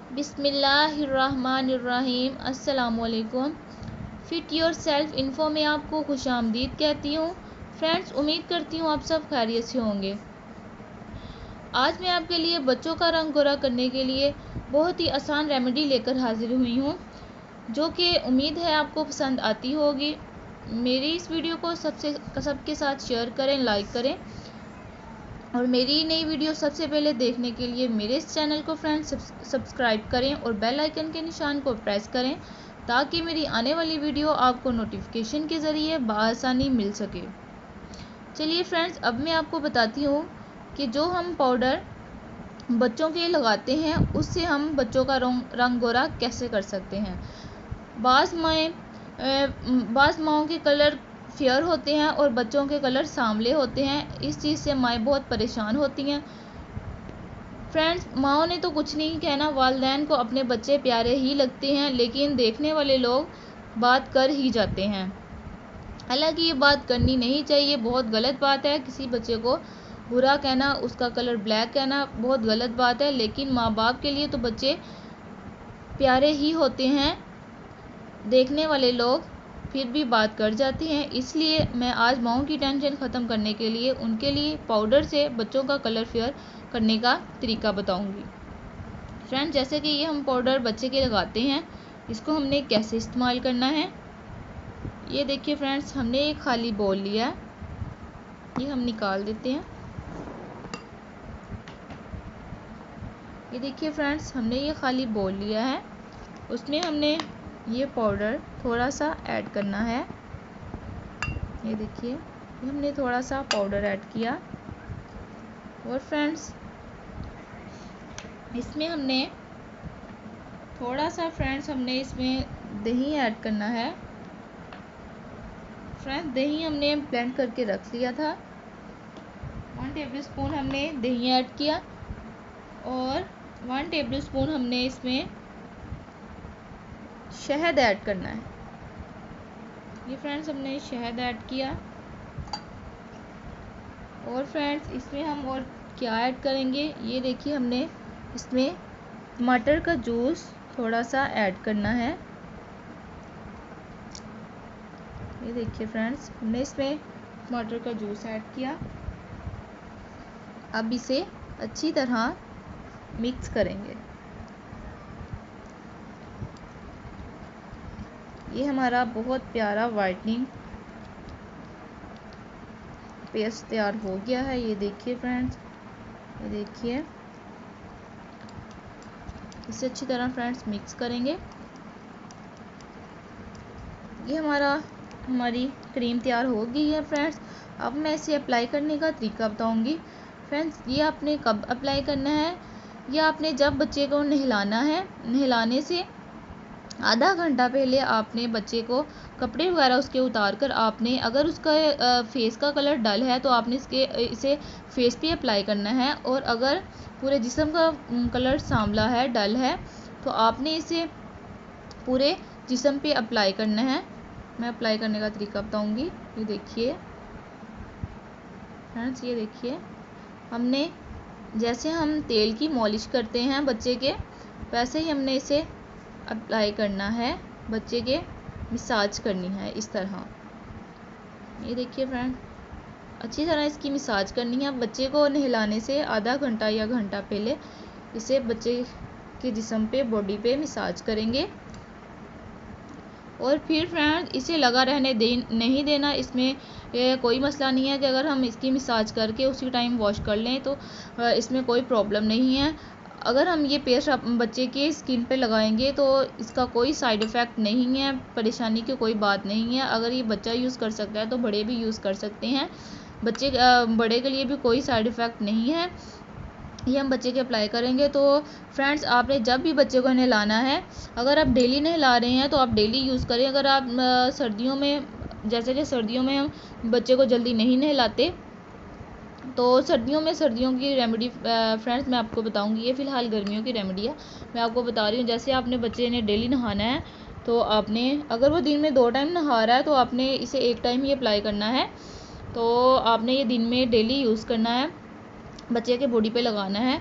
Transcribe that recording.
बिस्मिल्लाहिर्रहमानिर्रहीम। अस्सलाम वालेकुम। फिट योर सेल्फ इन्फो में आपको खुश आमदीद कहती हूँ। फ्रेंड्स, उम्मीद करती हूँ आप सब खैरियत से होंगे। आज मैं आपके लिए बच्चों का रंग गोरा करने के लिए बहुत ही आसान रेमेडी लेकर हाजिर हुई हूँ, जो कि उम्मीद है आपको पसंद आती होगी। मेरी इस वीडियो को सबके साथ शेयर करें, लाइक करें, और मेरी नई वीडियो सबसे पहले देखने के लिए मेरे इस चैनल को फ्रेंड्स सब्सक्राइब करें और बेल आइकन के निशान को प्रेस करें, ताकि मेरी आने वाली वीडियो आपको नोटिफिकेशन के ज़रिए बआसानी मिल सके। चलिए फ्रेंड्स, अब मैं आपको बताती हूँ कि जो हम पाउडर बच्चों के लगाते हैं उससे हम बच्चों का रंग गोरा कैसे कर सकते हैं। बाज़ माओं के कलर फेयर होते हैं और बच्चों के कलर सांवले होते हैं। इस चीज़ से माएँ बहुत परेशान होती हैं। फ्रेंड्स, माओं ने तो कुछ नहीं कहना, वालिदैन को अपने बच्चे प्यारे ही लगते हैं, लेकिन देखने वाले लोग बात कर ही जाते हैं। हालांकि ये बात करनी नहीं चाहिए, बहुत गलत बात है। किसी बच्चे को बुरा कहना, उसका कलर ब्लैक कहना बहुत गलत बात है, लेकिन माँ बाप के लिए तो बच्चे प्यारे ही होते हैं। देखने वाले लोग फिर भी बात कर जाते हैं। इसलिए मैं आज माओं की टेंशन ख़त्म करने के लिए उनके लिए पाउडर से बच्चों का कलर फेयर करने का तरीका बताऊंगी। फ्रेंड्स, जैसे कि ये हम पाउडर बच्चे के लगाते हैं, इसको हमने कैसे इस्तेमाल करना है ये देखिए। फ्रेंड्स, हमने एक खाली बोल लिया, ये हम निकाल देते हैं। ये देखिए फ्रेंड्स, हमने ये खाली बोल लिया है, उसमें हमने ये पाउडर थोड़ा सा ऐड करना है। ये देखिए, हमने थोड़ा सा पाउडर ऐड किया। और फ्रेंड्स, इसमें हमने थोड़ा सा हमने इसमें दही ऐड करना है। फ्रेंड्स, दही हमने ब्लेंड करके रख लिया था। 1 टेबलस्पून हमने दही ऐड किया और 1 टेबलस्पून हमने इसमें शहद ऐड करना है। ये फ्रेंड्स, हमने शहद ऐड किया। और फ्रेंड्स, इसमें हम और क्या ऐड करेंगे, ये देखिए, हमने इसमें टमाटर का जूस थोड़ा सा ऐड करना है। ये देखिए फ्रेंड्स, हमने इसमें टमाटर का जूस ऐड किया। अब इसे अच्छी तरह मिक्स करेंगे। ये हमारा बहुत प्यारा वाइटनिंग पेस्ट तैयार हो गया है। ये देखिए फ्रेंड्स, ये देखिए, इसे अच्छी तरह फ्रेंड्स मिक्स करेंगे। ये हमारी क्रीम तैयार हो गई है। फ्रेंड्स, अब मैं इसे अप्लाई करने का तरीका बताऊंगी। फ्रेंड्स, ये आपने कब अप्लाई करना है, ये आपने जब बच्चे को नहलाना है, नहलाने से आधा घंटा पहले आपने बच्चे को कपड़े वगैरह उसके उतार कर आपने, अगर उसका फेस का कलर डल है तो आपने इसे फेस पे अप्लाई करना है, और अगर पूरे जिस्म का कलर सांवला है, डल है, तो आपने इसे पूरे जिस्म पे अप्लाई करना है। मैं अप्लाई करने का तरीका बताऊंगी। ये देखिए फ्रेंड्स, ये देखिए, हमने जैसे हम तेल की मॉलिश करते हैं बच्चे के, वैसे ही हमने इसे अप्लाई करना है, बच्चे के मसाज करनी है इस तरह। ये देखिए फ्रेंड, अच्छी तरह इसकी मसाज करनी है। बच्चे को नहलाने से आधा घंटा या घंटा पहले इसे बच्चे के जिस्म पे, बॉडी पे मसाज करेंगे। और फिर फ्रेंड, इसे लगा रहने नहीं देना। इसमें कोई मसला नहीं है कि अगर हम इसकी मसाज करके उसी टाइम वॉश कर लें तो इसमें कोई प्रॉब्लम नहीं है। अगर हम ये पेस्ट बच्चे के स्किन पे लगाएंगे तो इसका कोई साइड इफ़ेक्ट नहीं है, परेशानी की कोई बात नहीं है। अगर ये बच्चा यूज़ कर सकता है तो बड़े भी यूज़ कर सकते हैं। बड़े के लिए भी कोई साइड इफ़ेक्ट नहीं है। ये हम बच्चे के अप्लाई करेंगे। तो फ्रेंड्स, आपने जब भी बच्चे को नहलाना है, अगर आप डेली नहला रहे हैं तो आप डेली यूज़ करें। अगर आप सर्दियों में, जैसे कि सर्दियों में हम बच्चे को जल्दी नहीं नहलाते, तो सर्दियों की रेमेडी फ्रेंड्स मैं आपको बताऊंगी। ये फ़िलहाल गर्मियों की रेमेडी है, मैं आपको बता रही हूँ। जैसे आपने बच्चे ने डेली नहाना है, तो आपने, अगर वो दिन में 2 टाइम नहा रहा है तो आपने इसे 1 टाइम ही अप्लाई करना है। तो आपने ये दिन में डेली यूज़ करना है, बच्चे के बॉडी पे लगाना है।